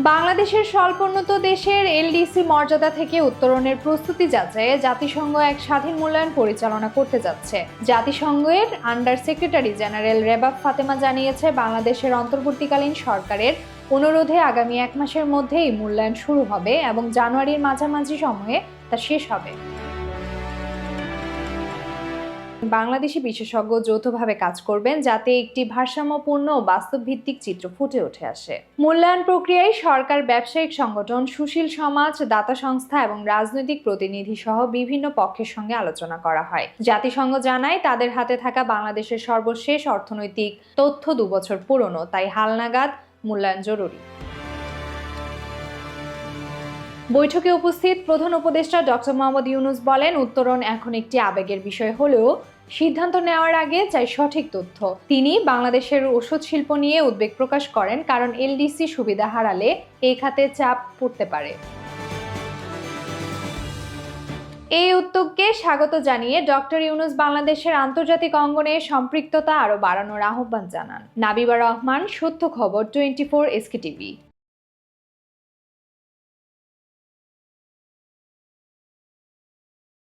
বাংলাদেশের স্বল্পোন্নত দেশের এলডিসি মর্যাদা থেকে উত্তরণের প্রস্তুতি যাচাইয়ে জাতিসংঘ এক স্বাধীন মূল্যায়ন পরিচালনা করতে যাচ্ছে। জাতিসংঘের আন্ডার সেক্রেটারি জেনারেল রেবাব ফাতেমা জানিয়েছে, বাংলাদেশের অন্তর্বর্তীকালীন সরকারের অনুরোধে আগামী 1 মাসের মধ্যে এই মূল্যায়ন শুরু হবে এবং জানুয়ারির মাঝামাঝি সময়ে তা শেষ হবে। বাংলাদেশি বিশেষজ্ঞ যৌথভাবে কাজ করবেন যাতে একটি ভারসাম্যপূর্ণ ও বাস্তবভিত্তিক চিত্র ফুটে উঠে আসে। মূল্যায়ন প্রক্রিয়ায় সরকার, ব্যবসায়িক সংগঠন, সুশীল সমাজ, দাতা সংস্থা এবং রাজনৈতিক প্রতিনিধি সহ বিভিন্ন পক্ষের সঙ্গে আলোচনা করা হয়। জাতিসংঘ জানায়, তাদের হাতে থাকা বাংলাদেশের সর্বশেষ অর্থনৈতিক তথ্য 2 বছর পুরনো, তাই হালনাগাদ মূল্যায়ন জরুরি। বৈঠকে উপস্থিত প্রধান উপদেষ্টা ডক্টর মোহাম্মদ ইউনূস বলেন, উত্তরণ এখন একটি আবেগের বিষয় হলেও সিদ্ধান্ত নেওয়ার আগে চাই সঠিক তথ্য। তিনি বাংলাদেশের ওষুধ শিল্প নিয়ে উদ্বেগ প্রকাশ করেন, কারণ এলডিসি সুবিধা হারালে এই খাতে চাপ পড়তে পারে। এই উদ্যোগকে স্বাগত জানিয়ে ডক্টর ইউনূস বাংলাদেশের আন্তর্জাতিক অঙ্গনে সম্পৃক্ততা আরও বাড়ানোর আহ্বান জানান। নাবিবা রহমান, সত্য খবর, 24 SK TV।